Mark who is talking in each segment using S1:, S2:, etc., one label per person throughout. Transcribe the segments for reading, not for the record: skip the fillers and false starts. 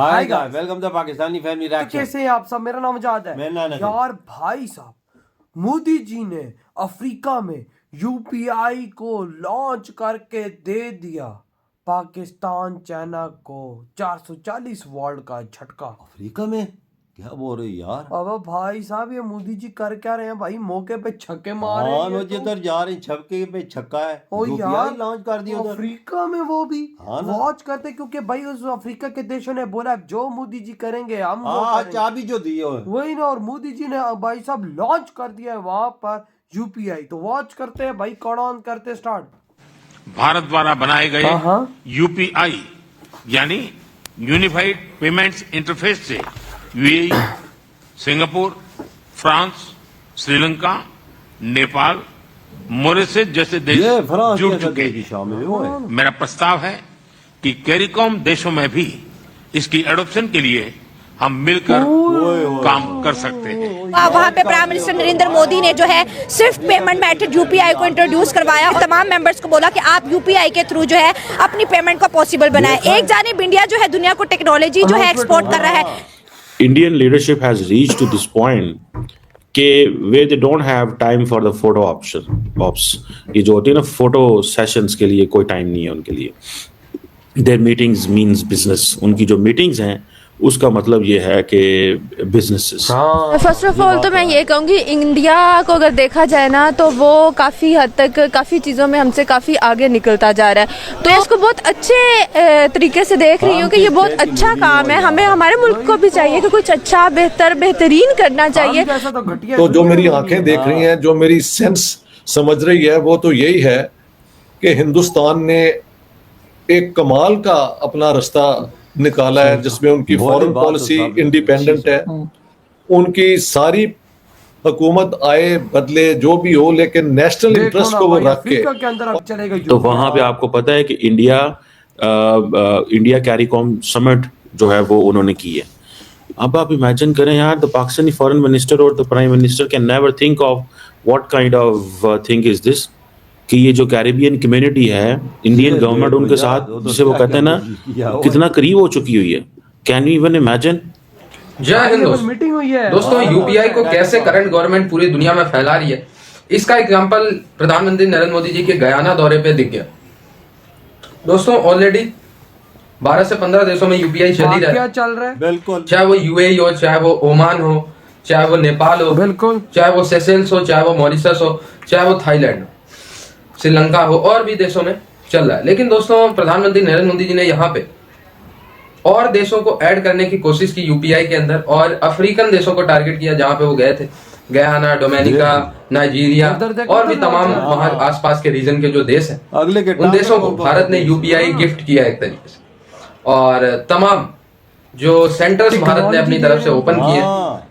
S1: Hi guys, welcome to Pakistani family
S2: तो
S1: reaction.
S2: कैसे हैं आप सब? मेरा नाम आजाद है।
S1: मेरा नाम है।
S2: यार भाई साहब, मोदी जी ने अफ्रीका में यूपीआई को लॉन्च करके दे दिया पाकिस्तान चाइना को 440 वॉट का झटका।
S1: अफ्रीका में क्या बोल रहे हो यार?
S2: अब भाई साहब, ये मोदी जी कर क्या रहे हैं भाई? मौके पे छक्के मार रहे
S1: हाँ,
S2: हैं।
S1: मुझे उधर जा रहे छक्के पे छक्का है।
S2: ओ
S1: यूपीआई
S2: यार,
S1: लॉन्च कर दिया उधर
S2: अफ्रीका में वो भी
S1: हाँ ना।
S2: वॉच करते, क्योंकि भाई उस अफ्रीका के देशों ने बोला जो मोदी जी करेंगे हम वो
S1: हाँ,
S2: करेंगे।
S1: चाबी जो दी है
S2: वही ना, और मोदी जी ने भाई साहब लॉन्च कर दिया है वहां पर यूपीआई। तो वॉच करते हैं भाई, कौन ऑन करते स्टार्ट।
S3: भारत द्वारा बनाए गए
S2: हाँ।
S3: यूपीआई यानी यूनिफाइड पेमेंट्स इंटरफेस से UAE, Singapore, France, Sri Lanka, Nepal, Mauritius जैसे देश
S1: ये फ्रांस
S3: जुड़
S1: जैसा
S3: चुके
S1: देश भी
S3: हैं।
S1: शामिल हुआ है।
S3: मेरा प्रस्ताव है कि कैरिकॉम देशों में भी इसकी एडॉप्शन के लिए हम मिलकर काम कर सकते हैं।
S4: वहाँ पे प्राइम मिनिस्टर नरेंद्र मोदी ने जो है सिर्फ पेमेंट मेथड यूपीआई को इंट्रोड्यूस करवाया और तमाम मेंबर्स को बोला कि आप यूपीआई के थ्रू जो है अपनी पेमेंट को पॉसिबल बनाएं। एक जानिब इंडिया जो है दुनिया को टेक्नोलॉजी जो है एक्सपोर्ट कर रहा है।
S5: Indian leadership has reached to this point कि where they don't have time for the photo ops। ये जो होती है ना फोटो सेशंस के लिए कोई टाइम नहीं है उनके लिए। Their meetings means business। उनकी जो मीटिंग्स हैं उसका मतलब ये है कि बिजनेसेस।
S6: फर्स्ट ऑफ ऑल तो मैं ये कहूँगी इंडिया को अगर देखा जाए ना तो वो काफ़ी हद तक काफ़ी चीज़ों में हमसे काफ़ी आगे निकलता जा रहा है। तो इसको बहुत अच्छे तरीके से देख रही हूँ कि ये बहुत अच्छा काम है। हमें हमारे मुल्क को भी चाहिए कि कुछ अच्छा बेहतरीन करना चाहिए।
S7: तो जो मेरी आंखें देख रही हैं, जो मेरी सेंस समझ रही है, वो तो यही है कि हिंदुस्तान ने एक कमाल का अपना रास्ता निकाला है जिसमें उनकी फॉरेन पॉलिसी इंडिपेंडेंट है। उनकी सारी हुकूमत आए बदले जो भी हो, लेकिन नेशनल इंटरेस्ट को वो रख के
S5: तो वहां पे आपको पता है कि इंडिया कैरिकॉम समिट जो है वो उन्होंने की है। अब आप इमेजिन करें यार, द पाकिस्तानी फॉरेन मिनिस्टर और the prime minister can never think of what kind of thing is this कि ये जो कैरिबियन कम्युनिटी है, इंडियन गवर्नमेंट उनके साथ जिसे वो कहते हैं ना कितना करीब हो चुकी हुई है। Can you even imagine?
S8: जय हिंद
S2: मीटिंग हुई है
S8: दोस्तों। यूपीआई को कैसे करंट गवर्नमेंट पूरी दुनिया में फैला रही है, इसका एग्जांपल प्रधानमंत्री नरेंद्र मोदी जी के गयाना दौरे पे दिख गया। दोस्तों ऑलरेडी 12 से 15 देशों में यूपीआई चल ही रहा है।
S2: चल रहा है
S1: बिल्कुल,
S8: चाहे वो यूएई हो, चाहे वो ओमान हो, चाहे वो नेपाल हो,
S2: बिल्कुल,
S8: चाहे वो सेशेल्स हो, चाहे वो मॉरिशस हो, चाहे वो थाईलैंड हो, श्रीलंका हो, और भी देशों में चल रहा है। लेकिन दोस्तों प्रधानमंत्री नरेंद्र मोदी जी ने यहाँ पे और देशों को ऐड करने की कोशिश की यूपीआई के अंदर, और अफ्रीकन देशों को टारगेट किया जहां पे वो गए थे। गयाना, डोमिनिका, नाइजीरिया और भी तमाम वहां आसपास के रीजन के जो देश हैं,
S1: अगले के
S8: उन देशों को भारत ने यूपीआई गिफ्ट किया एक तरीके से। और तमाम जो सेंटर्स भारत ने अपनी तरफ से ओपन किए,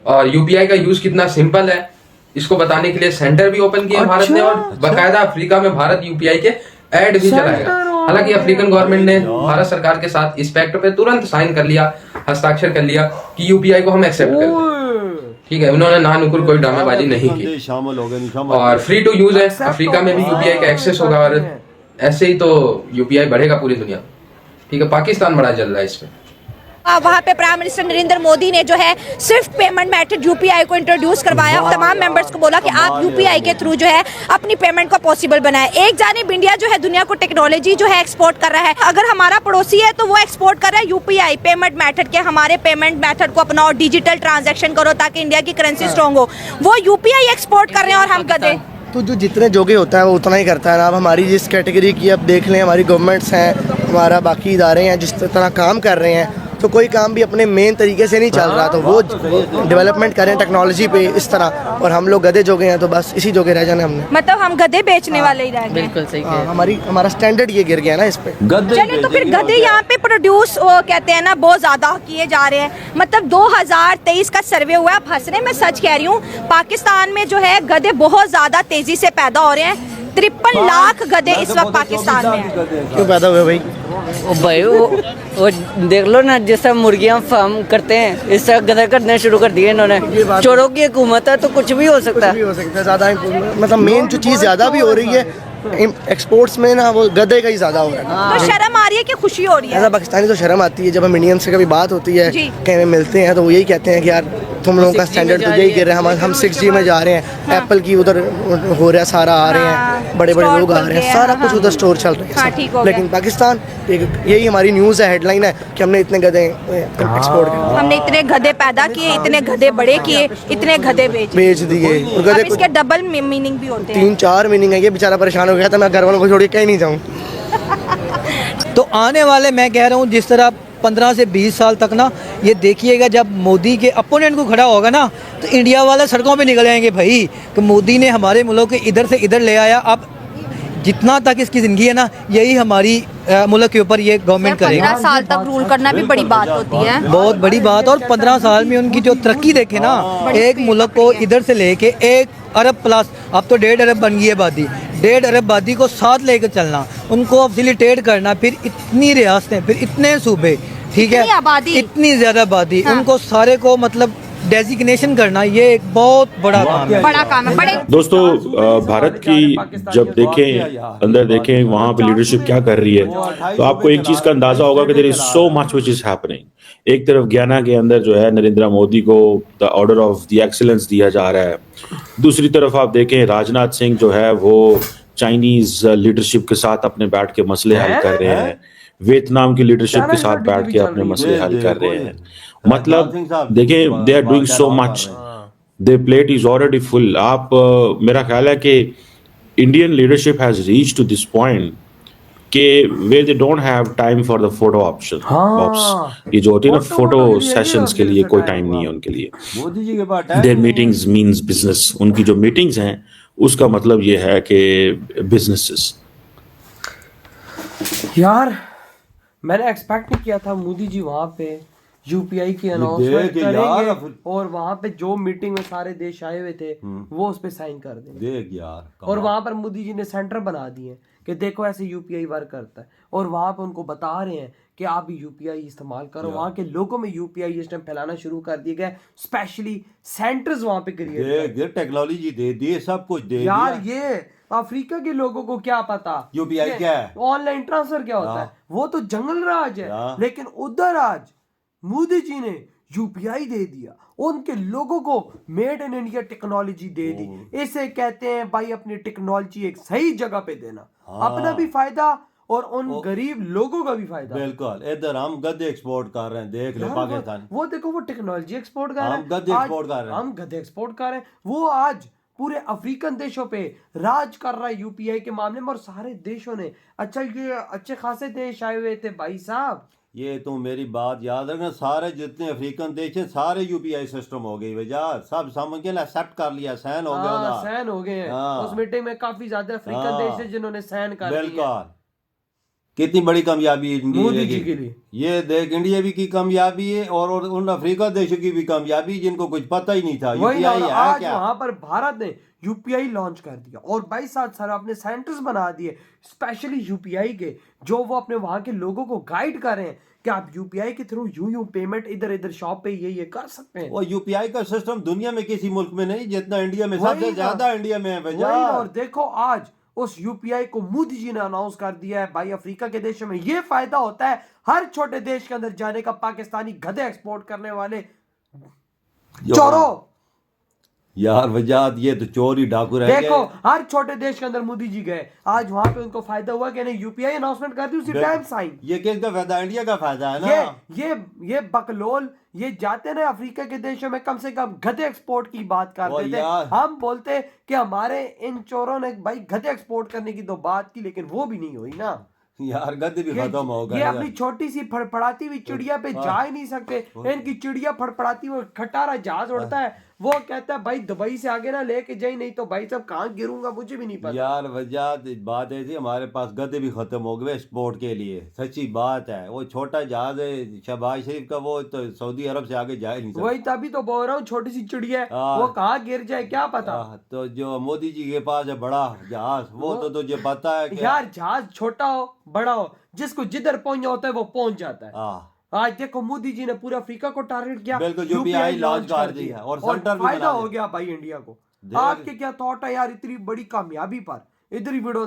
S8: और यूपीआई का यूज कितना सिंपल है इसको बताने के लिए सेंटर भी ओपन किए भारत ने, और बाकायदा अफ्रीका में भारत यूपीआई के ऐड भी चलाएगा। हालांकि अफ्रीकन गवर्नमेंट ने भारत सरकार के साथ इस पैक्ट पे तुरंत साइन कर लिया, हस्ताक्षर कर लिया कि यूपीआई को हम एक्सेप्ट करते हैं। ठीक है, उन्होंने ना नुकुर कोई ड्रामेबाजी नहीं की,
S1: शामिल हो गए
S8: और फ्री टू यूज है। अफ्रीका में भी यूपीआई का एक्सेस होगा, और ऐसे ही तो यूपीआई बढ़ेगा पूरी दुनिया में। ठीक है, पाकिस्तान बड़ा जल रहा है इसमें।
S4: वहाँ पे प्राइम मिनिस्टर नरेंद्र मोदी ने जो है सिर्फ पेमेंट मेथड यूपीआई को इंट्रोड्यूस करवाया और तमाम मेंबर्स को बोला कि आप यूपीआई के थ्रू जो है अपनी पेमेंट को पॉसिबल बनाएं। एक जानिब इंडिया जो है दुनिया को टेक्नोलॉजी जो है एक्सपोर्ट कर रहा है। अगर हमारा पड़ोसी है तो वो एक्सपोर्ट कर रहा है यूपीआई पेमेंट मेथड के, हमारे पेमेंट मेथड को अपनाओ, डिजिटल ट्रांजेक्शन करो ताकि इंडिया की करेंसी स्ट्रॉन्ग हो। वो यूपीआई एक्सपोर्ट कर रहे हैं और हम गधे।
S9: तो जो जितने जोगे होता है वो उतना ही करता है ना। अब हमारी जिस कैटेगरी की अब देख लें, हमारी गवर्नमेंट्स हैं, हमारा बाकी इदारे हैं, जिस तरह काम कर रहे हैं, तो कोई काम भी अपने मेन तरीके से नहीं चल रहा। तो वो डेवलपमेंट करें टेक्नोलॉजी पे इस तरह, और हम लोग गधे जोगे हैं तो बस इसी जोगे रह जाने हमने।
S4: मतलब हम गधे बेचने वाले ही रह गए।
S6: बिल्कुल सही कह
S9: हमारा स्टैंडर्ड ये गिर गया ना इस पे।
S4: चलिए, तो फिर गधे यहाँ पे प्रोड्यूस कहते हैं ना बहुत ज्यादा किए जा रहे हैं। मतलब 2023 का सर्वे हुआ है, आप हंस रहे हैं, मैं सच कह रही हूँ। पाकिस्तान में जो है गधे बहुत ज्यादा तेजी से पैदा हो रहे हैं। 53 लाख गधे इस वक्त पाकिस्तान में हैं।
S9: क्यों पैदा हुए भाई?
S10: भाई वो देख लो ना, जैसा मुर्गियां फार्म करते हैं इस तरह गधा करने शुरू कर दिए इन्होंने। चोरों की हुकूमत है तो कुछ भी हो सकता है।
S9: ज़्यादा मतलब मेन जो चीज़ ज़्यादा भी हो रही है एक्सपोर्ट्स में ना वो गधे का ही ज़्यादा हो रहा है।
S4: तो शर्म आ रही है कि खुशी हो रही है?
S9: ऐसा पाकिस्तानी तो शर्म आती है जब हम इंडियन से कभी बात होती है,
S4: जी।
S9: कहीं मिलते हैं तो वो यही कहते हैं कि यार तुम लोगों का स्टैंडर्ड तो यही गिर रहा है, हम 6G में जा रहे हैं, एप्पल की उधर हो रहा है, सारा आ रहे हैं, बड़े बड़े
S4: स्टोर
S9: लोग आ
S4: खुल
S9: रहे
S4: गए
S9: हैं,
S4: हैं,
S9: सारा
S4: हाँ,
S9: कुछ उधर स्टोर चल रहे
S4: हाँ,
S9: हैं
S4: ठीक
S9: सब।
S4: हो
S9: लेकिन पाकिस्तान यही हमारी न्यूज़ है, हेडलाइन है कि हमने इतने गधे एक्सपोर्ट किए,
S4: हमने इतने गधे पैदा किए, इतने गधे बड़े किए, इतने गधे
S9: बेच दिए। और
S4: अब
S9: गधे
S4: इसके डबल मीनिंग भी होते हैं।
S9: 3-4 मीनिंग है। ये बेचारा परेशान हो गया था, मैं घर वालों को छोड़ के कहीं नहीं जाऊँ।
S11: तो आने वाले मैं कह रहा हूँ जिस तरह 15 से 20 साल तक ना, ये देखिएगा जब मोदी के अपोनेंट को खड़ा होगा ना तो इंडिया वाले सड़कों पे निकल आएंगे भाई कि मोदी ने हमारे मुल्क के इधर से इधर ले आया। अब जितना तक इसकी ज़िंदगी है ना, यही हमारी मुल्क के ऊपर ये गवर्नमेंट करेगा।
S4: 15 साल तक रूल करना भी बड़ी बात होती है,
S11: बहुत बड़ी बात। और 15 साल में उनकी जो तरक्की देखे ना, एक मुल्क को इधर से लेके 1 अरब प्लस, अब तो 1.5 अरब बन गई है आबादी, 1.5 अरब आबादी को साथ लेकर चलना, उनको फैसिलिटेट करना, फिर इतनी रियासतें, फिर इतने सूबे, ठीक
S4: इतनी
S11: है,
S4: आबादी,
S11: इतनी ज़्यादा आबादी,
S4: हाँ।
S11: उनको सारे को मतलब डेजिग्नेशन करना, ये एक बहुत बड़ा काम है।
S4: बड़ा काम है। बड़े
S5: दोस्तों भारत की जब देखें, अंदर देखें वहाँ पे लीडरशिप क्या कर रही है, तो आपको एक चीज का अंदाजा होगा कि there is so much which is happening. एक तरफ गयाना के अंदर जो है नरेंद्र मोदी को the order of the excellence दिया जा रहा है, दूसरी तरफ आप देखें राजनाथ सिंह जो है वो चाइनीज लीडरशिप के साथ अपने बैठ के मसले हल कर रहे हैं, वियतनाम की लीडरशिप के साथ बैठ के अपने मसले हल कर रहे हैं। मतलब देखें they are doing so much, the plate is already full. आप मेरा ख्याल है कि Indian leadership has reached to this point कि वे they don't have time for the photo option box. ये जो होती है ना फोटो सेशंस के लिए कोई टाइम नहीं है उनके लिए।
S1: मोदी जी के पास
S5: देयर मीटिंग्स मींस बिजनेस। उनकी जो मीटिंग्स हैं उसका मतलब ये है कि बिजनेसेस।
S2: यार मैंने एक्सपेक्ट नहीं किया था मोदी जी वहाँ पे यूपीआई की अनाउंसमेंट करेंगे और वहाँ पे जो मीटिंग में सारे देश आए हुए थे वो उस पे साइन कर देंगे।
S1: देख यार,
S2: और वहाँ पर मोदी जी ने सेंटर बना दिए कि देखो ऐसे यूपीआई वर्क करता है, और वहाँ पे उनको बता रहे हैं कि आप यूपीआई इस्तेमाल करो। वहाँ के लोगों में यूपीआई इस टाइम फैलाना शुरू कर दिया गया, स्पेशली सेंटर्स वहाँ पे क्रिएट
S1: देख टेक्नोलॉजी दे दी, सब कुछ दे दिया
S2: यार। ये अफ्रीका के लोगों को क्या पता
S1: यूपीआई क्या है,
S2: ऑनलाइन ट्रांसफर क्या होता है, वो तो जंगल राज है। लेकिन उधर आज मोदी जी ने यूपीआई दे दिया, उनके लोगों को मेड इन इंडिया टेक्नोलॉजी दे दी। इसे कहते हैं भाई अपनी टेक्नोलॉजी एक सही जगह पे देना, अपना भी फायदा और उन गरीब लोगों का भी फायदा।
S1: बिल्कुल। इधर हम गधे एक्सपोर्ट कर रहे हैं, देख लो पाकिस्तान।
S2: वो देखो वो टेक्नोलॉजी एक्सपोर्ट कर रहे हैं,
S1: हम गधे एक्सपोर्ट कर रहे हैं,
S2: हम गधे एक्सपोर्ट कर रहे हैं। वो आज पूरे अफ्रीकन देशों पे राज कर रहा है यूपीआई के मामले में, और सारे देशों ने अच्छा ये अच्छे खासे देश आए हुए थे भाई साहब।
S1: ये तो मेरी बात याद रखना, सारे जितने अफ्रीकन देश हैं सारे यूपीआई सिस्टम हो गई भैया, सब समझ के ना एक्सेप्ट कर लिया, साइन हो गया,
S2: साइन हो गए हैं। उस मीटिंग में काफी ज्यादा अफ्रीकन देश थे जिन्होंने साइन कर दिए।
S1: बिल्कुल। कितनी बड़ी कामयाबी
S2: मोदी जी के लिए।
S1: ये देख इंडिया भी की कामयाबी है और उन अफ्रीका देशों की भी कामयाबी जिनको कुछ पता ही नहीं था यूपीआई है
S2: आज
S1: क्या।
S2: वहां पर भारत ने यूपीआई लॉन्च कर दिया और 22 साल अपने सेंटर्स बना दिए स्पेशली यूपीआई के, जो वो अपने वहां के लोगों को गाइड कर रहे हैं कि आप यूपीआई के थ्रू यूं पेमेंट इधर इधर शॉप पे ये कर सकते हैं।
S1: और यूपीआई का सिस्टम दुनिया में किसी मुल्क में नहीं जितना इंडिया में, सबसे ज्यादा इंडिया में है भैया।
S2: और देखो आज उस यूपीआई को मोदी जी ने अनाउंस कर दिया है भाई। अफ्रीका के देशों में ये फायदा होता है हर छोटे देश के अंदर जाने का, पाकिस्तानी गधे एक्सपोर्ट करने वाले चोरों।
S1: यार वजात ये तो चोरी डाकू रह गए।
S2: देखो हर छोटे देश के अंदर मोदी जी गए, आज वहां पे उनको फायदा हुआ कि नहीं यूपीआई अनाउंसमेंट कर दी उसी टाइम साइन।
S1: ये किसका फायदा? इंडिया का फायदा है ना।
S2: ये बकलोल ये जाते ना अफ्रीका के देशों में, कम से कम गधे एक्सपोर्ट की बात करते थे। हम बोलते कि हमारे इन चोरों ने भाई गधे एक्सपोर्ट करने की तो बात की, लेकिन वो भी नहीं हुई ना
S1: यार। गधे भी खत्म हो गए।
S2: ये अपनी छोटी सी फड़फड़ाती हुई चिड़िया पे जा ही नहीं सकते। इनकी चिड़िया फड़फड़ाती हुई खटारा जहाज उड़ता है, वो कहता है भाई दुबई से आगे ना लेके जाए, नहीं तो भाई साहब कहाँ गिरूंगा मुझे भी नहीं पता।
S1: यार वजात बात ऐसी, हमारे पास गधे भी खत्म हो गए एक्सपोर्ट के लिए, सच्ची बात है। वो छोटा जहाज है शहबाज शरीफ का, वो तो सऊदी अरब से आगे जा ही नहीं सकता।
S2: वही तभी तो बोल रहा हूँ, छोटी सी चिड़िया वो कहाँ गिर जाए क्या पता।
S1: तो जो मोदी जी के पास है बड़ा जहाज, वो तो तुझे पता है कि
S2: यार जहाज छोटा हो बड़ा हो, जिसको जिधर पहुंचना होता है वो पहुंच जाता है। आज देखो मोदी जी ने पूरा अफ्रीका को टारगेट किया,
S1: बिल्कुल यूपीआई लॉन्च कर दिया और सेंटर भी
S2: फायदा हो गया भाई इंडिया को। आपके क्या थॉट है यार इतनी बड़ी कामयाबी पर? इधर ही वीडियो